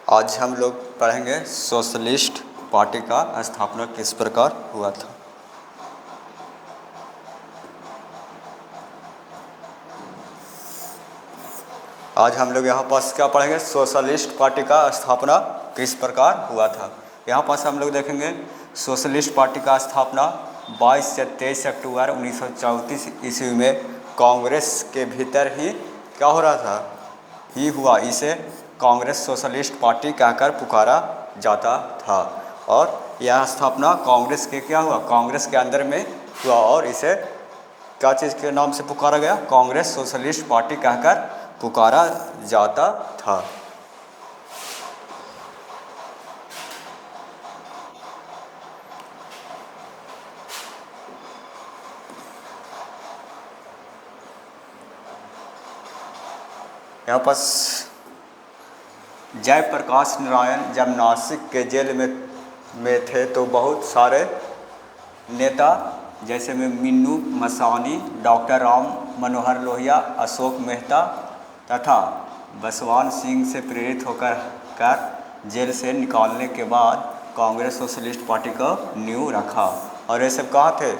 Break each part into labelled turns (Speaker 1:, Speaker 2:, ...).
Speaker 1: आज हम लोग पढ़ेंगे सोशलिस्ट पार्टी का स्थापना किस प्रकार हुआ था। आज हम लोग यहाँ पास क्या पढ़ेंगे, सोशलिस्ट पार्टी का स्थापना किस प्रकार हुआ था। यहाँ पास हम लोग देखेंगे सोशलिस्ट पार्टी का स्थापना 22 से 23 अक्टूबर 1934 ईस्वी में कांग्रेस के भीतर ही क्या हो रहा था ही हुआ। इसे कांग्रेस सोशलिस्ट पार्टी कहकर पुकारा जाता था और यह स्थापना कांग्रेस के क्या हुआ, कांग्रेस के अंदर में हुआ और इसे क्या चीज़ के नाम से पुकारा गया, कांग्रेस सोशलिस्ट पार्टी कहकर पुकारा जाता था। यहाँ पर जयप्रकाश नारायण जब नासिक के जेल में थे तो बहुत सारे नेता जैसे में मीनू मसानी, डॉक्टर राम मनोहर लोहिया, अशोक मेहता तथा बसवान सिंह से प्रेरित होकर जेल से निकालने के बाद कांग्रेस सोशलिस्ट पार्टी का नींव रखा। और ये सब कहाँ थे,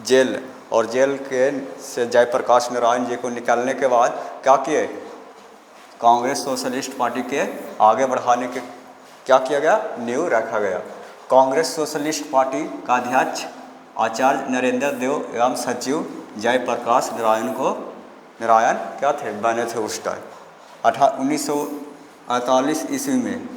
Speaker 1: जेल। और जेल के से जयप्रकाश नारायण जी को निकालने के बाद क्या किए, कांग्रेस सोशलिस्ट पार्टी के आगे बढ़ाने के क्या किया गया, नींव रखा गया। कांग्रेस सोशलिस्ट पार्टी का अध्यक्ष आचार्य नरेंद्र देव एवं सचिव जयप्रकाश नारायण क्या थे, बने थे उस टाइम। 1948 ईस्वी में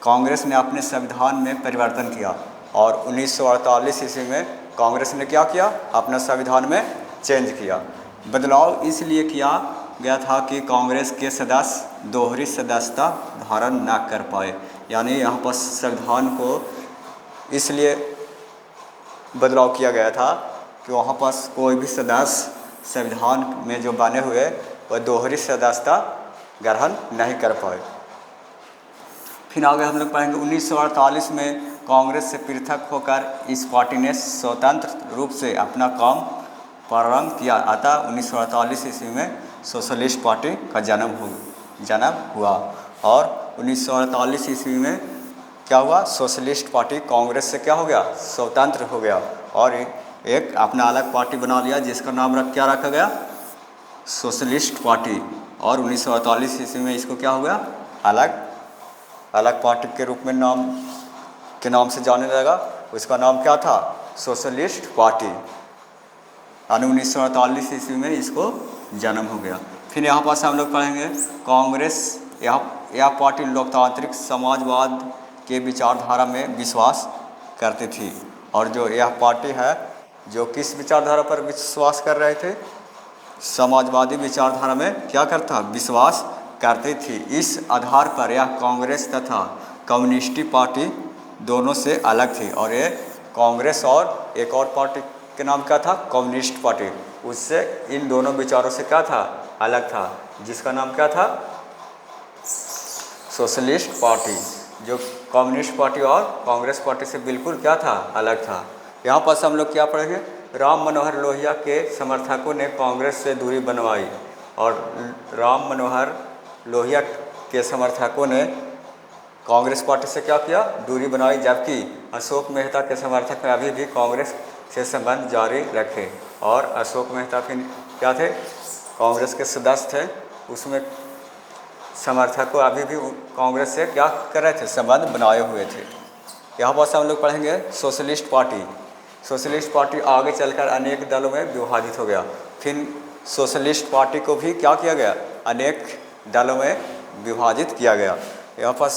Speaker 1: कांग्रेस ने अपने संविधान में परिवर्तन किया और 1948 ईस्वी में कांग्रेस ने क्या किया, अपना संविधान में चेंज किया। बदलाव इसलिए किया गया था कि कांग्रेस के सदस्य दोहरी सदस्यता धारण न कर पाए। यानी यहाँ पर संविधान को इसलिए बदलाव किया गया था कि वहाँ पर कोई भी सदस्य संविधान में जो बने हुए वह दोहरी सदस्यता ग्रहण नहीं कर पाए। फिर आगे हम लोग पढ़ेंगे 1948 में कांग्रेस से पृथक होकर इस पार्टी ने स्वतंत्र रूप से अपना काम प्रारंभ किया। अतः 1948 ईस्वी में सोशलिस्ट पार्टी का जन्म हुआ और 1948 ईस्वी में क्या हुआ, सोशलिस्ट पार्टी कांग्रेस से क्या हो गया, स्वतंत्र हो गया और एक अपना अलग पार्टी बना लिया जिसका नाम क्या रखा गया, सोशलिस्ट पार्टी। और 1948 ईस्वी में इसको क्या हो गया, अलग पार्टी के रूप में नाम से जाने लगा। उसका नाम क्या था, सोशलिस्ट पार्टी। यानी 1948 ईस्वी में इसको जन्म हो गया। फिर यहाँ पास हम लोग पढ़ेंगे कांग्रेस यह पार्टी लोकतांत्रिक समाजवाद के विचारधारा में विश्वास करती थी। और जो यह पार्टी है जो किस विचारधारा पर विश्वास कर रहे थे, समाजवादी विचारधारा में क्या करता, विश्वास करती थी। इस आधार पर यह कांग्रेस तथा कम्युनिस्ट पार्टी दोनों से अलग थी। और ये कांग्रेस और एक और पार्टी के नाम क्या था, कम्युनिस्ट पार्टी, उससे इन दोनों विचारों से क्या था, अलग था, जिसका नाम क्या था, सोशलिस्ट पार्टी। जो कम्युनिस्ट पार्टी और कांग्रेस पार्टी से बिल्कुल क्या था, अलग था। यहाँ पर हम लोग क्या पढ़ेंगे, राम मनोहर लोहिया के समर्थकों ने कांग्रेस से दूरी बनवाई और राम मनोहर लोहिया के समर्थकों ने कांग्रेस पार्टी से क्या किया, दूरी बनाई। जबकि अशोक मेहता के समर्थक अभी भी कांग्रेस से संबंध जारी रखे। और अशोक मेहता फिर क्या थे, कांग्रेस के सदस्य थे, उसमें समर्थक को अभी भी कांग्रेस से क्या कर रहे थे, संबंध बनाए हुए थे। यहाँ पर हम लोग पढ़ेंगे सोशलिस्ट पार्टी। सोशलिस्ट पार्टी आगे चलकर अनेक दलों में विभाजित हो गया। फिर सोशलिस्ट पार्टी को भी क्या किया गया, अनेक दलों में विभाजित किया गया। यहाँ पर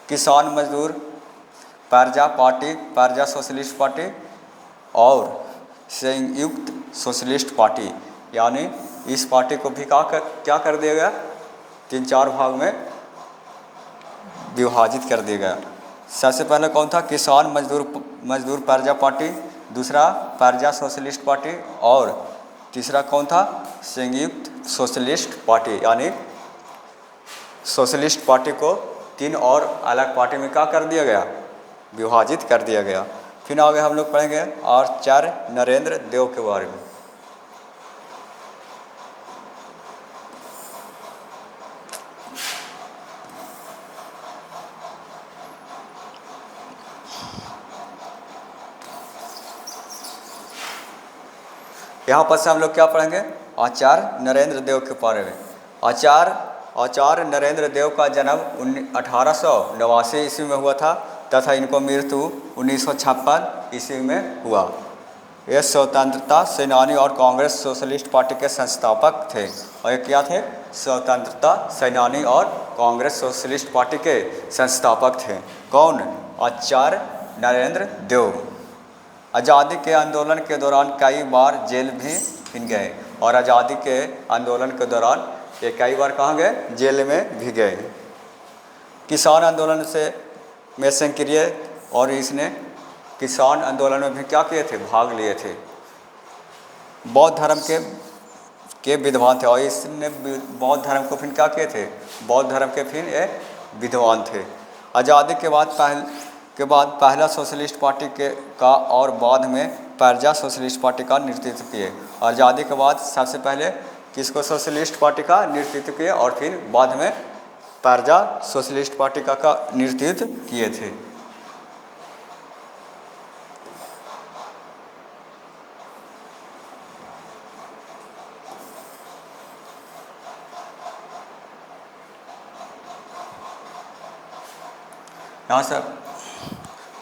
Speaker 1: किसान मजदूर प्रजा पार्टी, प्रजा सोशलिस्ट पार्टी और संयुक्त सोशलिस्ट पार्टी, यानी इस पार्टी को भी क्या कर दिया गया, 3-4 भाग में विभाजित कर दिया गया। सबसे पहले कौन था, किसान मजदूर प्रजा पार्टी, दूसरा प्रजा सोशलिस्ट पार्टी और तीसरा कौन था, संयुक्त सोशलिस्ट पार्टी। यानी सोशलिस्ट पार्टी को 3 और अलग पार्टी में क्या कर दिया गया, विभाजित कर दिया गया। फिर आगे हम लोग पढ़ेंगे आचार्य नरेंद्र देव के बारे में। यहाँ पर से हम लोग क्या पढ़ेंगे, आचार्य नरेंद्र देव के बारे में। आचार्य नरेंद्र देव का जन्म 1889 ईस्वी में हुआ था तथा इनको मृत्यु 1956 ईस्वी में हुआ। ये स्वतंत्रता सेनानी और कांग्रेस सोशलिस्ट पार्टी के संस्थापक थे। और ये क्या थे, स्वतंत्रता सेनानी और कांग्रेस सोशलिस्ट पार्टी के संस्थापक थे। कौन, आचार्य नरेंद्र देव। आज़ादी के आंदोलन के दौरान कई बार जेल भी गए और आज़ादी के आंदोलन के दौरान ये कई बार कहाँ गए, जेल में भी गए। किसान आंदोलन में सक्रिय और इसने किसान आंदोलन में भी क्या किए थे, भाग लिए थे। बौद्ध धर्म के विद्वान थे और इसने बौद्ध धर्म को फिर क्या किए थे, बौद्ध धर्म के फिर ये विद्वान थे। आज़ादी के बाद पहला सोशलिस्ट पार्टी का और बाद में प्रजा सोशलिस्ट पार्टी का नेतृत्व किए। आज़ादी के बाद सबसे पहले किसको सोशलिस्ट पार्टी का नेतृत्व किए और फिर बाद में प्रजा सोशलिस्ट पार्टी का नेतृत्व किए थे।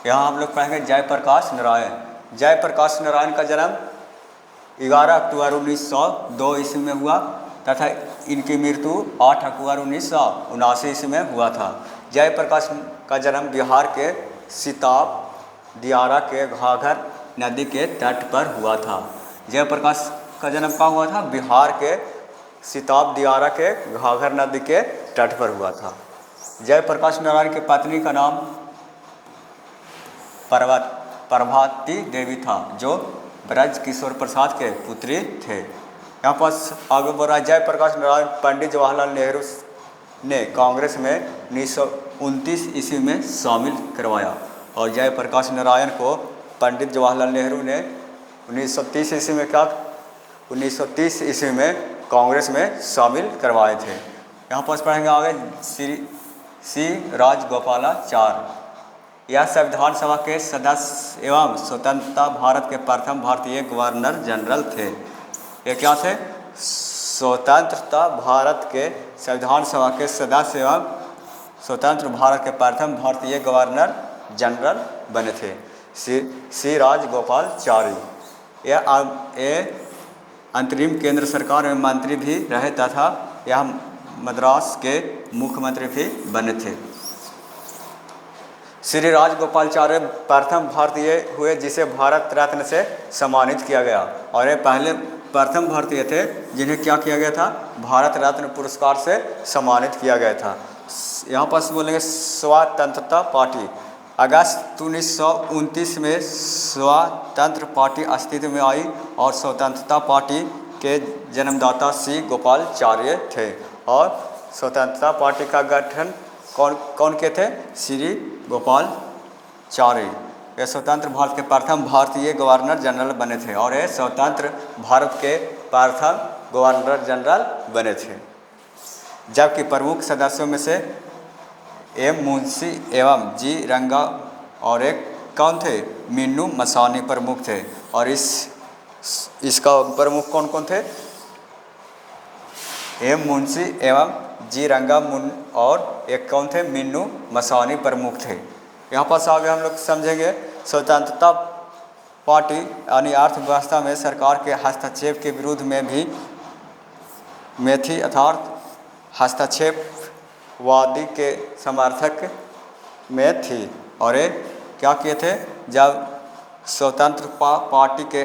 Speaker 1: यहाँ हम लोग पढ़ेंगे जयप्रकाश नारायण। जयप्रकाश नारायण का जन्म 11 अक्टूबर 1902 ईस्वी में हुआ तथा इनकी मृत्यु 8 अक्टूबर 1979 ईस्वी में हुआ था। जयप्रकाश का जन्म बिहार के सिताब दियारा के घाघर नदी के तट पर हुआ था। जयप्रकाश का जन्म कहाँ हुआ था, बिहार के सिताब दियारा के घाघर नदी के तट पर हुआ था। जयप्रकाश नारायण की पत्नी का नाम प्रभाती देवी था जो ब्रज किशोर प्रसाद के पुत्री थे। यहाँ पर आगे बढ़ रहा है, जयप्रकाश नारायण पंडित जवाहरलाल नेहरू ने कांग्रेस में 1929 ईस्वी में शामिल करवाया और जयप्रकाश नारायण को पंडित जवाहरलाल नेहरू ने 1930 ईस्वी में कांग्रेस में शामिल करवाए थे। यहाँ पर पढ़ेंगे आगे श्री राजगोपालाचार्य। यह संविधान सभा के सदस्य एवं स्वतंत्रता भारत के प्रथम भारतीय गवर्नर जनरल थे। ये क्या थे, स्वतंत्रता भारत के संविधान सभा के सदस्य एवं स्वतंत्र भारत के प्रथम भारतीय गवर्नर जनरल बने थे श्री राजगोपालाचारी। यह अंतरिम केंद्र सरकार में मंत्री भी रहे तथा यह मद्रास के मुख्यमंत्री भी बने थे। श्री राजगोपालाचार्य प्रथम भारतीय हुए जिसे भारत रत्न से सम्मानित किया गया और ये पहले प्रथम भारतीय थे जिन्हें क्या किया गया था, भारत रत्न पुरस्कार से सम्मानित किया गया था। यहाँ पर बोलेंगे स्वतंत्रता पार्टी। अगस्त 1929 में स्वतंत्र पार्टी अस्तित्व में आई और स्वतंत्रता पार्टी के जन्मदाता श्री गोपालाचार्य थे और स्वतंत्रता पार्टी का गठन कौन के थे, श्री गोपालाचार्य। ये स्वतंत्र भारत के प्रथम भारतीय गवर्नर जनरल बने थे और ये स्वतंत्र भारत के प्रथम गवर्नर जनरल बने थे। जबकि प्रमुख सदस्यों में से एम मुंशी एवं जी रंगा और एक कौन थे, मीनू मसानी प्रमुख थे। और इसका प्रमुख कौन कौन थे, एम मुंशी एवं जी रंगा और एक कौन थे, मीनू मसानी प्रमुख थे। यहाँ पर आगे हम लोग समझेंगे स्वतंत्रता पार्टी यानी अर्थव्यवस्था में सरकार के हस्तक्षेप के विरुद्ध में थी अर्थात हस्तक्षेपवादी के समर्थक में थी। और ये क्या किए थे, जब स्वतंत्र पार्टी के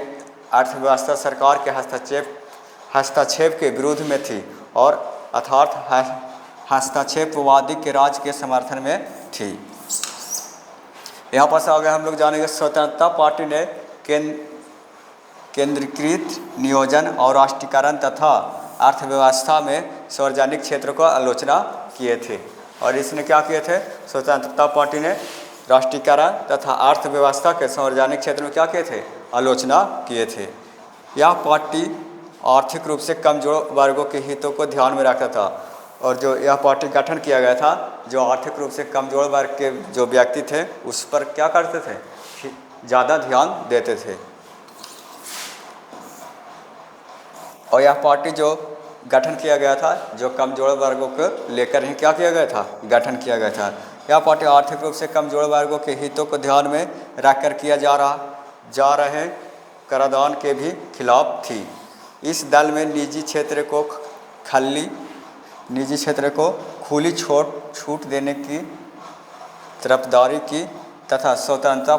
Speaker 1: अर्थव्यवस्था सरकार के हस्तक्षेप के विरुद्ध में थी और अर्थात हस्तक्षेपवादी के राज के समर्थन में थी। यहाँ पर आगे हम लोग जानेंगे स्वतंत्रता पार्टी ने केंद्रीकृत नियोजन और राष्ट्रीयकरण तथा अर्थव्यवस्था में सार्वजनिक क्षेत्र को आलोचना किए थे। और इसने क्या किए थे, स्वतंत्रता पार्टी ने राष्ट्रीयकरण तथा अर्थव्यवस्था के सार्वजनिक क्षेत्र में क्या किए थे, आलोचना किए थे। यह पार्टी आर्थिक रूप से कमजोर वर्गों के हितों को ध्यान में रखता था और जो यह पार्टी गठन किया गया था, जो आर्थिक रूप से कमजोर वर्ग के जो व्यक्ति थे उस पर क्या करते थे, ज़्यादा ध्यान देते थे। और यह पार्टी जो गठन किया गया था, जो कमजोर वर्गों को लेकर ही क्या किया गया था, गठन किया गया था। यह पार्टी आर्थिक रूप से कमजोर वर्गों के हितों को ध्यान में रखकर किया जा रहे कराधान के भी खिलाफ थी। इस दल में निजी क्षेत्र को खुली छूट देने की तरफदारी की तथा स्वतंत्रता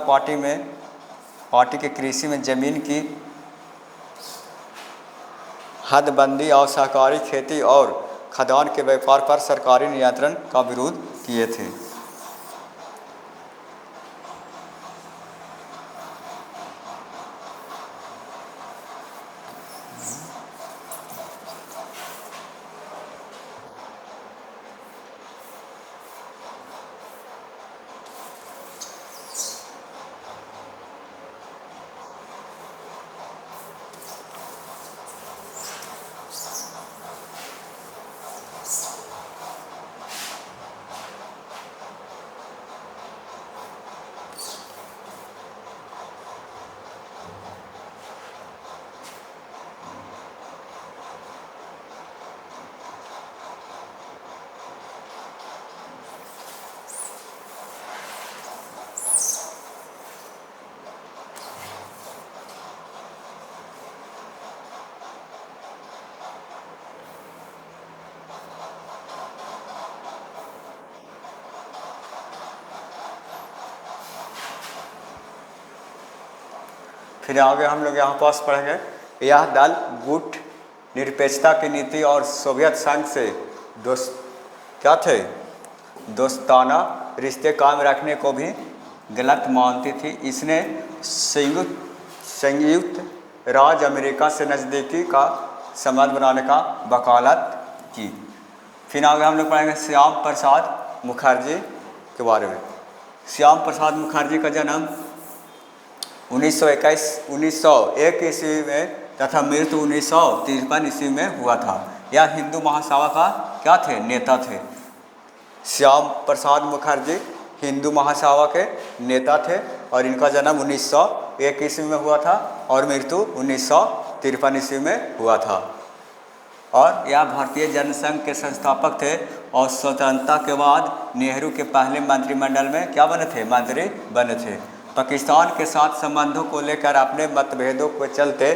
Speaker 1: पार्टी के कृषि में जमीन की हदबंदी और सहकारी खेती और खदान के व्यापार पर सरकारी नियंत्रण का विरोध किए थे। फिर आगे हम लोग यहाँ पास पढ़ेंगे, यह दल गुट निरपेक्षता की नीति और सोवियत संघ से दोस्ताना रिश्ते कायम रखने को भी गलत मानती थी। इसने संयुक्त राज्य अमेरिका से नज़दीकी का संबंध बनाने का वकालत की। फिर आगे हम लोग पढ़ेंगे श्याम प्रसाद मुखर्जी के बारे में। श्याम प्रसाद मुखर्जी का जन्म 1901 ईस्वी में तथा मृत्यु 1953 ईस्वी में हुआ था। यह हिंदू महासभा का क्या थे, नेता थे। श्याम प्रसाद मुखर्जी हिंदू महासभा के नेता थे और इनका जन्म 1901 ईस्वी में हुआ था और मृत्यु 1953 ईस्वी में हुआ था। और यह भारतीय जनसंघ के संस्थापक थे और स्वतंत्रता के बाद नेहरू के पहले मंत्रिमंडल में क्या बने थे, मंत्री बने थे। पाकिस्तान के साथ संबंधों को लेकर अपने मतभेदों के चलते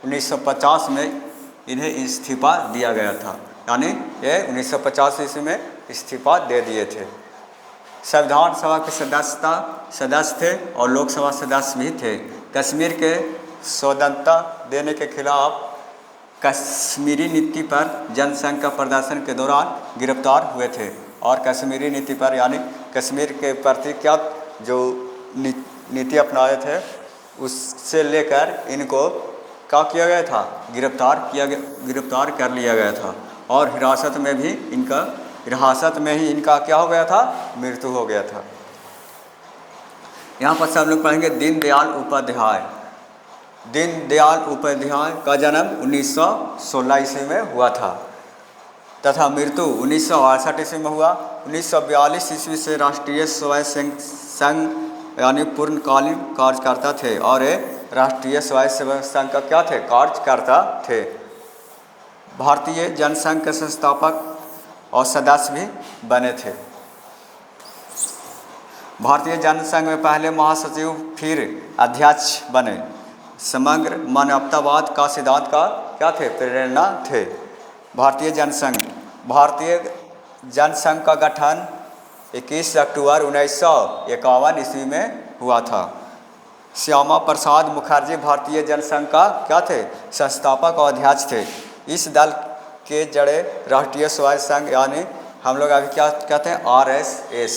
Speaker 1: 1950 में इन्हें इस्तीफा दिया गया था, यानी ये 1950 ईस्वी में इस्तीफा दे दिए थे। संविधान सभा के सदस्य थे और लोकसभा सदस्य भी थे। कश्मीर के स्वतंत्रता देने के खिलाफ कश्मीरी नीति पर जनसंघ का प्रदर्शन के दौरान गिरफ्तार हुए थे और कश्मीरी नीति पर यानी कश्मीर के प्रति क्या जो नीति अपनाए थे उससे लेकर इनको क्या किया गया था, गिरफ्तार कर लिया गया था और हिरासत में ही इनका क्या हो गया था, मृत्यु हो गया था। यहाँ पर सब लोग पढ़ेंगे दीनदयाल उपाध्याय का जन्म 1916 ईस्वी में हुआ था तथा मृत्यु 1968 ईस्वी में हुआ। 1942 ईस्वी से राष्ट्रीय स्वयं सेवक संघ यानी पूर्णकालीन कार्यकर्ता थे और ये राष्ट्रीय स्वयं सेवक संघ का क्या थे, कार्यकर्ता थे। भारतीय जनसंघ के संस्थापक और सदस्य भी बने थे। भारतीय जनसंघ में पहले महासचिव फिर अध्यक्ष बने। समग्र मानवतावाद का सिद्धांत का क्या थे, प्रेरणा थे। भारतीय जनसंघ का गठन 21 अक्टूबर 1951 ईस्वी में हुआ था। श्यामा प्रसाद मुखर्जी भारतीय जनसंघ का क्या थे, संस्थापक और अध्यक्ष थे। इस दल के जड़े राष्ट्रीय स्वयं संघ यानी हम लोग अभी क्या कहते हैं, RSS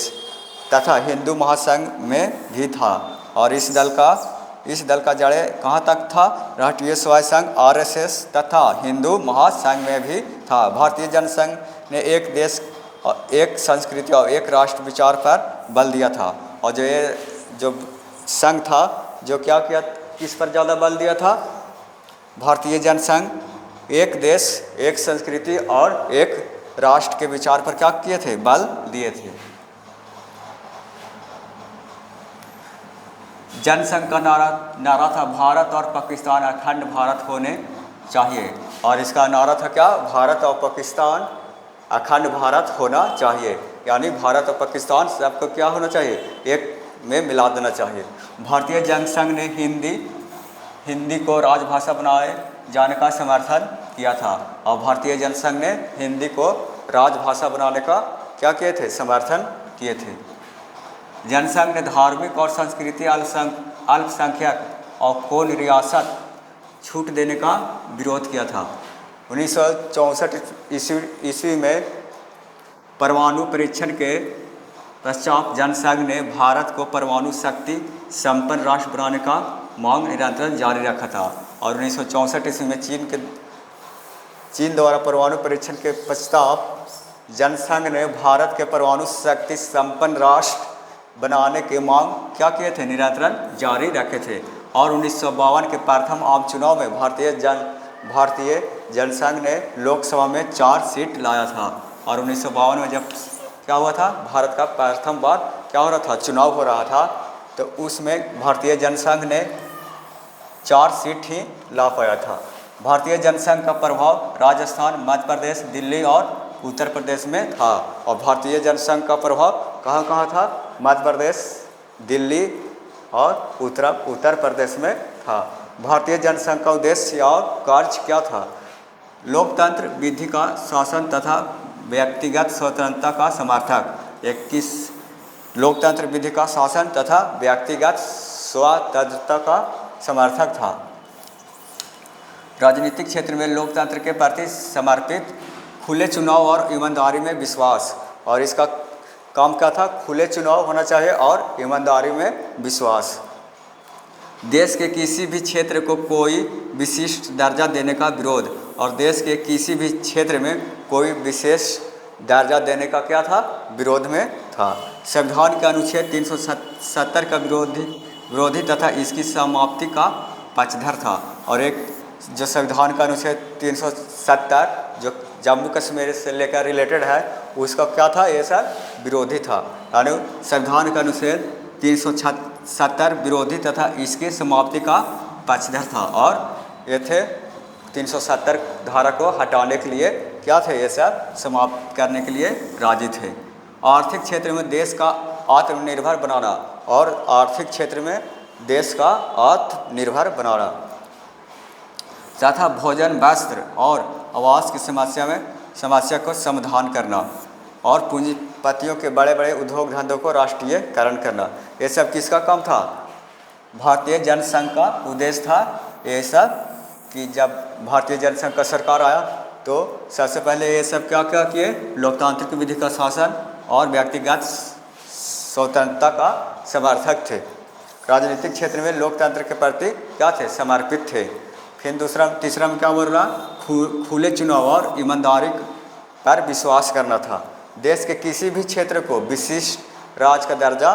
Speaker 1: तथा हिंदू महासंघ में भी था और इस दल का जड़े कहाँ तक था, राष्ट्रीय स्वयं संघ, RSS तथा हिंदू महासंघ में भी था। भारतीय जनसंघ ने एक देश और एक संस्कृति और एक राष्ट्र विचार पर बल दिया था और जो संघ था जो क्या किया, किस पर ज़्यादा बल दिया था, भारतीय जनसंघ एक देश एक संस्कृति और एक राष्ट्र के विचार पर क्या किए थे, बल दिए थे। जनसंघ का नारा था भारत और पाकिस्तान अखंड भारत होने चाहिए। और इसका नारा था क्या? भारत और पाकिस्तान अखंड भारत होना चाहिए, यानी भारत और पाकिस्तान सबको क्या होना चाहिए? एक में मिला देना चाहिए। भारतीय जनसंघ ने हिंदी को राजभाषा बनाए जाने का समर्थन किया था, और भारतीय जनसंघ ने हिंदी को राजभाषा बनाने का क्या किए थे? समर्थन किए थे। जनसंघ ने धार्मिक और संस्कृति अल्पसंख्यक और को रियासत छूट देने का विरोध किया था। 1964 ईस्वी में परमाणु परीक्षण के पश्चात जनसंघ ने भारत को परमाणु शक्ति संपन्न राष्ट्र बनाने का मांग निरंतर जारी रखा था, और 1964 ईस्वी में चीन द्वारा परमाणु परीक्षण के पश्चात जनसंघ ने भारत के परमाणु शक्ति संपन्न राष्ट्र बनाने की मांग क्या किए थे? निरंतर जारी रखे थे। और 1952 के प्रथम आम चुनाव में भारतीय जनसंघ ने लोकसभा में 4 सीट लाया था, और 1952 में जब क्या हुआ था? भारत का प्रथम बार क्या हो रहा था? चुनाव हो रहा था, तो उसमें भारतीय जनसंघ ने 4 सीट ही ला पाया था। भारतीय जनसंघ का प्रभाव राजस्थान, मध्य प्रदेश, दिल्ली और उत्तर प्रदेश में था, और भारतीय जनसंघ का प्रभाव कहाँ कहाँ था? मध्य प्रदेश, दिल्ली और उत्तर प्रदेश में था। भारतीय जनसंघ का उद्देश्य और कार्य क्या था? लोकतंत्र, विधि का शासन तथा व्यक्तिगत स्वतंत्रता का समर्थक। 21 लोकतंत्र, विधि का शासन तथा व्यक्तिगत स्वतंत्रता का समर्थक था। राजनीतिक क्षेत्र में लोकतंत्र के प्रति समर्पित, खुले चुनाव और ईमानदारी में विश्वास, और इसका काम क्या था? खुले चुनाव होना चाहिए और ईमानदारी में विश्वास। देश के किसी भी क्षेत्र को कोई विशिष्ट दर्जा देने का विरोध, और देश के किसी भी क्षेत्र में कोई विशेष दर्जा देने का क्या था? विरोध में था। संविधान के अनुच्छेद 370 का विरोधी तथा इसकी समाप्ति का पक्षधर था, और एक जो संविधान का अनुच्छेद 370 जो जम्मू कश्मीर से लेकर रिलेटेड है, उसका क्या था? ये सब विरोधी था, यानी संविधान का अनुच्छेद 370 विरोधी तथा इसकी समाप्ति का पक्षधर था, और ये थे 370 धारा को हटाने के लिए क्या थे? ये सब समाप्त करने के लिए राजी थे। आर्थिक क्षेत्र में देश का आत्मनिर्भर बनाना, और आर्थिक क्षेत्र में देश का आत्मनिर्भर बनाना। चौथा, भोजन, वस्त्र और आवास की समस्या को समाधान करना, और पूंजीपतियों के बड़े बड़े उद्योग धंधों को राष्ट्रीयकरण करना। ये सब किसका काम था? भारतीय जनसंघ का उद्देश्य था ये सब, कि जब भारतीय जनसंघ का सरकार आया तो सबसे पहले ये सब क्या क्या किए? लोकतांत्रिक विधि का शासन और व्यक्तिगत स्वतंत्रता का समर्थक थे। राजनीतिक क्षेत्र में लोकतंत्र के प्रति क्या थे? समर्पित थे। फिर तीसरा में क्या बोल रहा? खुले चुनाव और ईमानदारी पर विश्वास करना था। देश के किसी भी क्षेत्र को विशिष्ट राज्य का दर्जा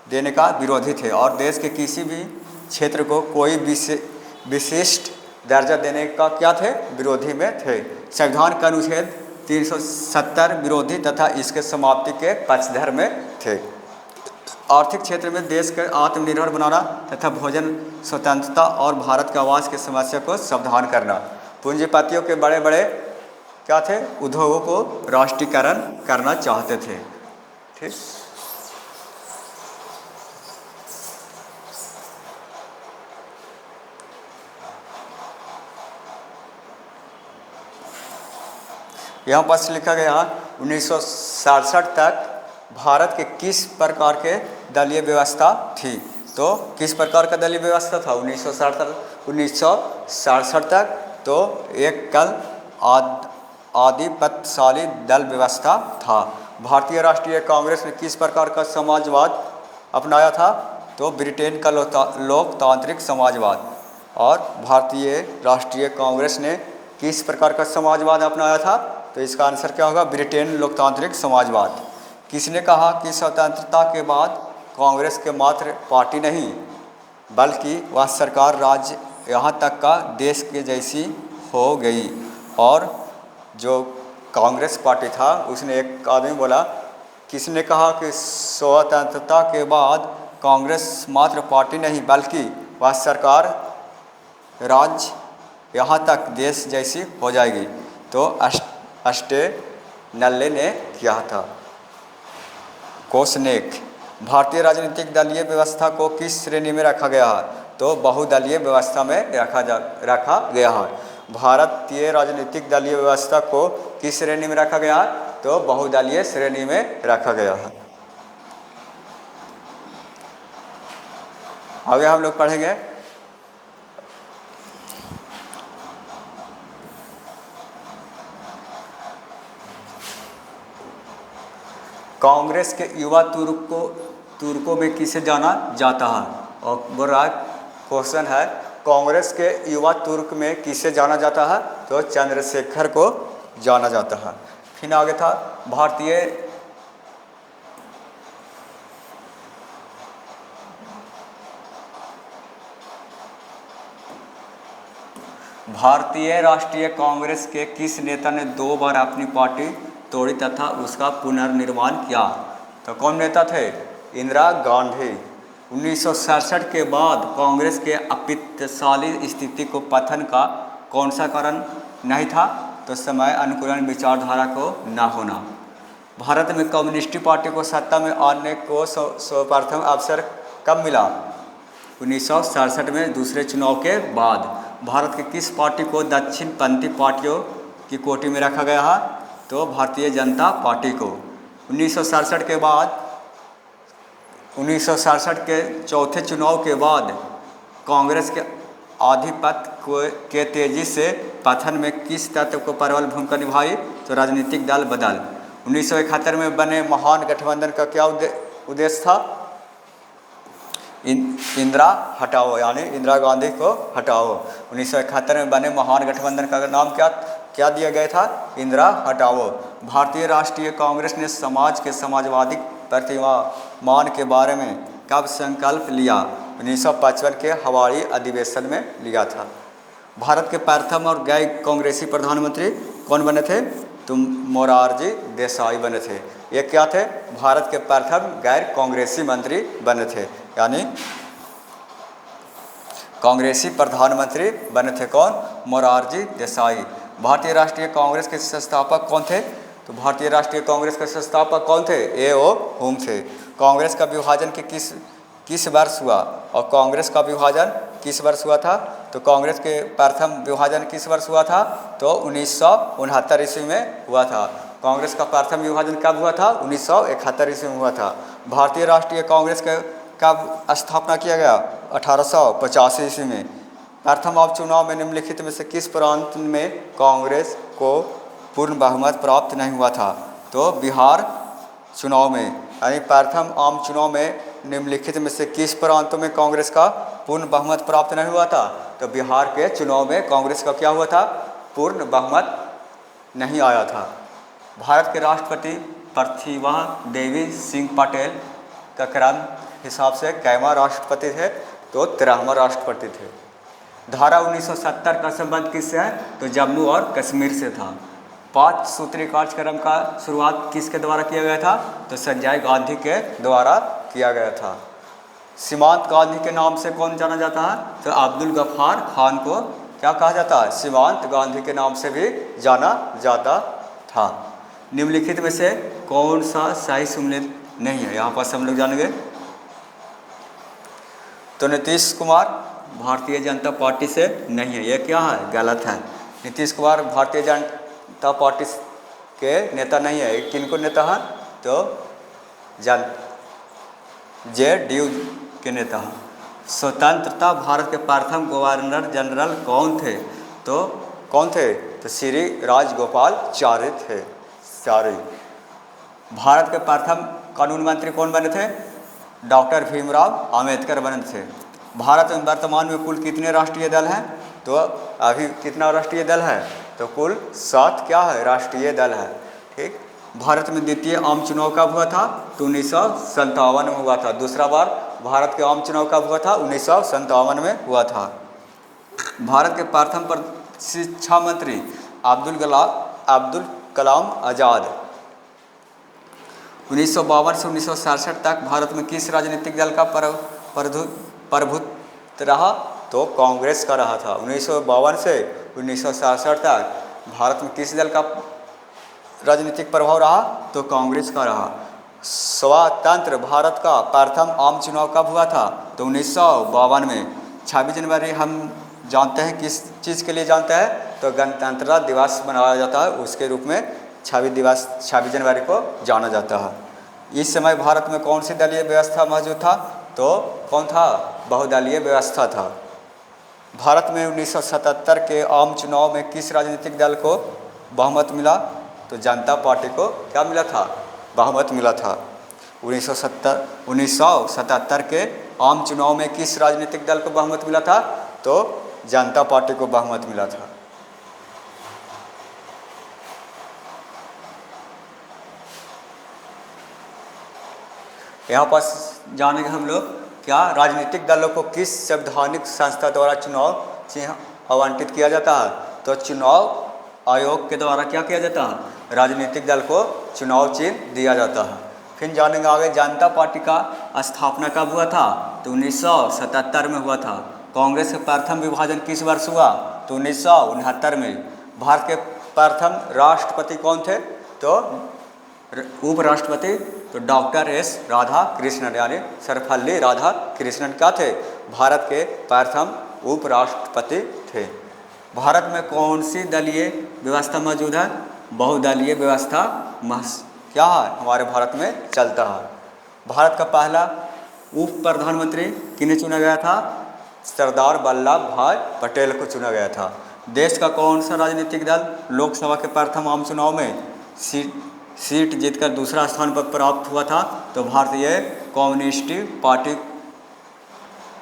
Speaker 1: देने का विरोधी थे, और देश के किसी भी क्षेत्र को कोई विशिष्ट दर्जा देने का क्या थे? विरोधी में थे। संविधान का अनुच्छेद 370 विरोधी तथा इसके समाप्ति के पक्षधर में थे। आर्थिक क्षेत्र में देश के आत्मनिर्भर बनाना तथा भोजन स्वतंत्रता और भारत के आवास की समस्या को समाधान करना। पूंजीपतियों के बड़े बड़े क्या थे? उद्योगों को राष्ट्रीयकरण करना चाहते थे। ठीक, यहाँ पास लिखा गया 1967 तक भारत के किस प्रकार के दलीय व्यवस्था थी? तो किस प्रकार का दलीय व्यवस्था था 1967 तक? तो एक कल आधिपत्यशाली दल व्यवस्था था। भारतीय राष्ट्रीय कांग्रेस ने किस प्रकार का समाजवाद अपनाया था? तो ब्रिटेन का लोकतांत्रिक समाजवाद। और भारतीय राष्ट्रीय कांग्रेस ने किस प्रकार का समाजवाद अपनाया था? तो इसका आंसर क्या होगा? ब्रिटेन लोकतांत्रिक समाजवाद। किसने कहा कि स्वतंत्रता के बाद कांग्रेस के मात्र पार्टी नहीं बल्कि वह सरकार राज्य यहाँ तक का देश के जैसी हो गई? और जो कांग्रेस पार्टी था उसने एक आदमी बोला, किसने कहा कि स्वतंत्रता के बाद कांग्रेस मात्र पार्टी नहीं बल्कि वह सरकार राज्य यहाँ तक देश जैसी हो जाएगी। तो अस्टेनले ने किया था। कोसनेक, भारतीय राजनीतिक दलीय व्यवस्था को किस श्रेणी में रखा गया है? तो बहुदलीय व्यवस्था में रखा गया है। भारतीय राजनीतिक दलीय व्यवस्था को किस श्रेणी में रखा गया है? तो बहुदलीय श्रेणी में रखा गया है। आगे हम लोग पढ़ेंगे कांग्रेस के युवा तुर्कों में किसे जाना जाता है? और बड़ा क्वेश्चन है, कांग्रेस के युवा तुर्क में किसे जाना जाता है? तो चंद्रशेखर को जाना जाता है। फिर आगे था भारतीय राष्ट्रीय कांग्रेस के किस नेता ने 2 बार अपनी पार्टी तोड़ी तथा उसका पुनर्निर्माण किया? तो कौन नेता थे? इंदिरा गांधी। 1967 के बाद कांग्रेस के अपित्तशाली स्थिति को पतन का कौन सा कारण नहीं था? तो समय अनुकूलन विचारधारा को न होना। भारत में कम्युनिस्ट पार्टी को सत्ता में आने को सर्वप्रथम अवसर कब मिला? 1967 में दूसरे चुनाव के बाद। भारत के किस पार्टी को दक्षिणपंथी पार्टियों की कोटि में रखा गया है? तो भारतीय जनता पार्टी को। 1967 के बाद 1967 के चौथे चुनाव के बाद कांग्रेस के आधिपत्य के तेजी से पतन में किस तत्व को प्रबल भूमिका निभाई? तो राजनीतिक दल बदल। 1971 में बने महान गठबंधन का क्या उद्देश्य था? इंदिरा हटाओ, यानी इंदिरा गांधी को हटाओ। 1971 में बने महान गठबंधन का नाम क्या दिया गया था? इंदिरा हटाओ। भारतीय राष्ट्रीय कांग्रेस ने समाज के समाजवादी प्रतिमान के बारे में कब संकल्प लिया? 1955 के हवाई अधिवेशन में लिया था। भारत के प्रथम और गैर कांग्रेसी प्रधानमंत्री कौन बने थे? तो मोरारजी देसाई बने थे। ये क्या थे? भारत के प्रथम गैर कांग्रेसी मंत्री बने थे, यानी कांग्रेसी प्रधानमंत्री बने थे कौन? मोरारजी देसाई। भारतीय राष्ट्रीय कांग्रेस के संस्थापक कौन थे? तो भारतीय राष्ट्रीय कांग्रेस के संस्थापक कौन थे? ए.ओ. हुम थे। कांग्रेस का विभाजन किस वर्ष हुआ? और कांग्रेस का विभाजन किस वर्ष हुआ था? तो कांग्रेस के प्रथम विभाजन किस वर्ष हुआ था? तो 1969 ईस्वी में हुआ था। कांग्रेस का प्रथम विभाजन कब हुआ था? 1971 ईस्वी में हुआ था। भारतीय राष्ट्रीय कांग्रेस के कब स्थापना किया गया? 1885 ईस्वी में। प्रथम उपचुनाव में निम्नलिखित में से किस प्रांत में कांग्रेस को पूर्ण बहुमत प्राप्त नहीं हुआ था? तो बिहार चुनाव में, यानी प्रथम आम चुनाव में निम्नलिखित में से किस प्रांतों में कांग्रेस का पूर्ण बहुमत प्राप्त नहीं हुआ था? तो बिहार के चुनाव में कांग्रेस का क्या हुआ था? पूर्ण बहुमत नहीं आया था। भारत के राष्ट्रपति प्रतिभा देवी सिंह पटेल का क्रम हिसाब से कैवा राष्ट्रपति थे? तो 13वां राष्ट्रपति थे। धारा 1970 का संबंध किससे है? तो जम्मू और कश्मीर से था। 5 सूत्री कार्यक्रम का शुरुआत किसके द्वारा किया गया था? तो संजय गांधी के द्वारा किया गया था। सीमांत गांधी के नाम से कौन जाना जाता है? तो अब्दुल गफ्फार खान को क्या कहा जाता है? सीमांत गांधी के नाम से भी जाना जाता था। निम्नलिखित में से कौन सा सही सम्मिलित नहीं है? यहाँ पर हम लोग जानेंगे। तो नीतीश कुमार भारतीय जनता पार्टी से नहीं है। ये क्या है? गलत है। नीतीश कुमार भारतीय जनता पार्टी के नेता नहीं है। किनको नेता है? तो JDU के नेता हैं। स्वतंत्रता भारत के प्रथम गवर्नर जनरल कौन थे? तो कौन थे? तो श्री राजगोपालाचारी थे। भारत के प्रथम कानून मंत्री कौन बने थे? डॉक्टर भीमराव अम्बेडकर बने थे। भारत में वर्तमान में कुल कितने राष्ट्रीय दल हैं? तो अभी कितना राष्ट्रीय दल है? तो कुल 7 क्या है? राष्ट्रीय दल है। ठीक। भारत में द्वितीय आम चुनाव कब हुआ था? तो 1957 में हुआ था। दूसरा बार भारत के आम चुनाव कब हुआ था? 1957 में हुआ था। भारत के प्रथम शिक्षा मंत्री अब्दुल कलाम आज़ाद 1952 से 1967 तक भारत में किस राजनीतिक दल का प्रभुत्व रहा? तो कांग्रेस का रहा था। 1952 से 1967 तक भारत में किस दल का राजनीतिक प्रभाव रहा? तो कांग्रेस का रहा। स्वतंत्र भारत का प्रथम आम चुनाव कब हुआ था? तो 1952 में। 26 जनवरी हम जानते हैं किस चीज़ के लिए जानते हैं? तो गणतंत्र दिवस मनाया जाता है, उसके रूप में 26 जनवरी को जाना जाता है। इस समय भारत में कौन सी दलीय व्यवस्था मौजूद था? तो कौन था? बहुदलीय व्यवस्था था। भारत में 1977 के आम चुनाव में किस राजनीतिक दल को बहुमत मिला? तो जनता पार्टी को क्या मिला था? बहुमत मिला था। 1977 के आम चुनाव में किस राजनीतिक दल को बहुमत मिला था? तो जनता पार्टी को बहुमत मिला था। यहाँ पर जानेंगे हम लोग क्या राजनीतिक दलों को किस संवैधानिक संस्था द्वारा चुनाव चिन्ह आवंटित किया जाता है? तो चुनाव आयोग के द्वारा क्या किया जाता है? राजनीतिक दल को चुनाव चिन्ह दिया जाता है। फिर जानेंगे आगे जनता पार्टी का स्थापना कब हुआ था? तो 1977 में हुआ था। कांग्रेस का प्रथम विभाजन किस वर्ष हुआ? तो 1969 में। भारत के प्रथम राष्ट्रपति कौन थे? तो उपराष्ट्रपति तो डॉक्टर एस राधा कृष्णन यानी सर्वपल्ली राधा कृष्णन क्या थे? भारत के प्रथम उपराष्ट्रपति थे। भारत में कौन सी दलीय व्यवस्था मौजूद है? बहुदलीय व्यवस्था क्या है? हमारे भारत में चलता है। भारत का पहला उप प्रधानमंत्री किन्हें चुना गया था? सरदार वल्लभ भाई पटेल को चुना गया था। देश का कौन सा राजनीतिक दल लोकसभा के प्रथम आम चुनाव में सीट जीतकर दूसरा स्थान पर प्राप्त हुआ था? तो भारतीय कम्युनिस्ट पार्टी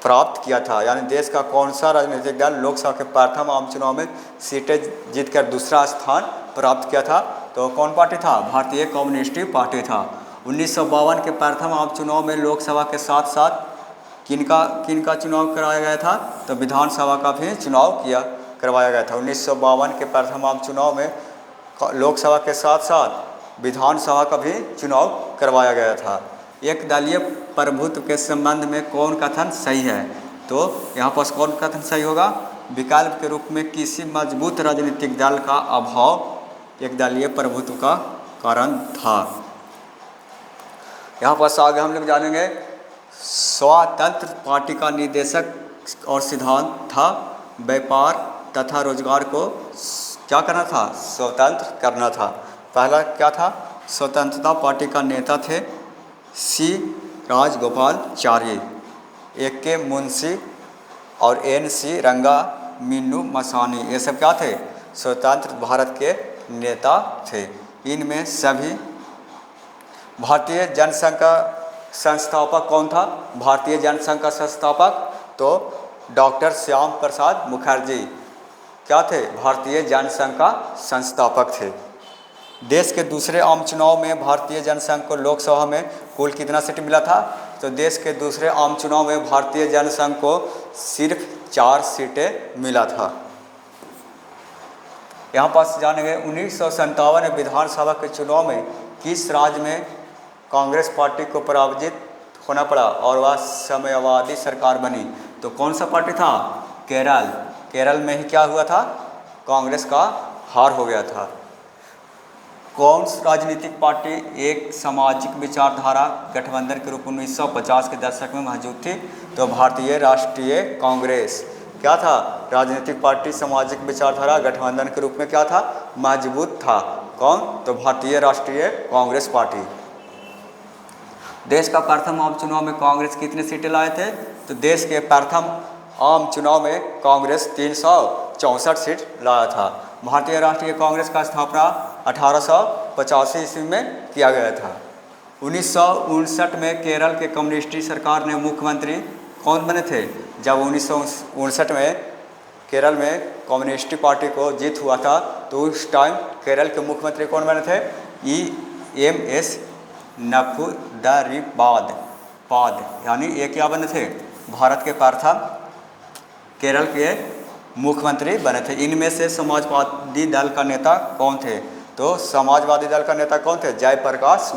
Speaker 1: प्राप्त किया था। यानी देश का कौन सा राजनीतिक दल लोकसभा के प्रथम आम चुनाव में सीटें जीतकर दूसरा स्थान प्राप्त किया था? तो कौन पार्टी था? भारतीय कम्युनिस्ट पार्टी था। 1952 के प्रथम आम चुनाव में लोकसभा के साथ साथ किनका चुनाव कराया गया था? तो विधानसभा का भी चुनाव करवाया गया था। 1952 के प्रथम आम चुनाव में लोकसभा के साथ साथ विधानसभा का भी चुनाव करवाया गया था। एक दलीय प्रभुत्व के संबंध में कौन कथन सही है? तो यहाँ पर कौन कथन सही होगा? विकल्प के रूप में किसी मजबूत राजनीतिक दल का अभाव एक दलीय प्रभुत्व का कारण था। यहाँ पर आगे हम लोग जानेंगे स्वतंत्र पार्टी का निर्देशक और सिद्धांत था व्यापार तथा रोजगार को क्या करना था? स्वतंत्र करना था। पहला क्या था? स्वतंत्रता पार्टी का नेता थे सी राजगोपालाचारी, ए के मुंशी और एन सी रंगा मीनू मसानी। ये सब क्या थे? स्वतंत्र भारत के नेता थे। इनमें सभी भारतीय जनसंघ का संस्थापक कौन था? भारतीय जनसंघ का संस्थापक तो डॉक्टर श्याम प्रसाद मुखर्जी क्या थे? भारतीय जनसंघ का संस्थापक थे। देश के दूसरे आम चुनाव में भारतीय जनसंघ को लोकसभा में कुल कितना सीट मिला था? तो देश के दूसरे आम चुनाव में भारतीय जनसंघ को सिर्फ 4 सीटें मिला था। यहाँ पास जानेंगे 1957 विधानसभा के चुनाव में किस राज्य में कांग्रेस पार्टी को पराजित होना पड़ा और वह साम्यवादी सरकार बनी? तो कौन सा पार्टी था? केरल। केरल में ही क्या हुआ था? कांग्रेस का हार हो गया था। कौन राजनीतिक पार्टी एक सामाजिक विचारधारा गठबंधन के रूप में 1950 के दशक में मौजूद थी? तो भारतीय राष्ट्रीय कांग्रेस क्या था? राजनीतिक पार्टी सामाजिक विचारधारा गठबंधन के रूप में क्या था? मजबूत था। कौन? तो भारतीय राष्ट्रीय कांग्रेस पार्टी। देश का प्रथम आम चुनाव में कांग्रेस कितने सीटें लाए थे? तो देश के प्रथम आम चुनाव में कांग्रेस 364 सीट लाया था। भारतीय राष्ट्रीय कांग्रेस का स्थापना 1885 ईस्वी में किया गया था। 1959 में केरल के कम्युनिस्ट सरकार ने मुख्यमंत्री कौन बने थे? जब 1959 में केरल में कम्युनिस्ट पार्टी को जीत हुआ था तो उस टाइम केरल के मुख्यमंत्री कौन बने थे? EMS नफुदरीपाद यानी ये क्या बने थे? भारत के प्रथम केरल के मुख्यमंत्री बने थे। इनमें से समाजवादी दल का नेता कौन थे? तो समाजवादी दल का नेता कौन थे? जयप्रकाश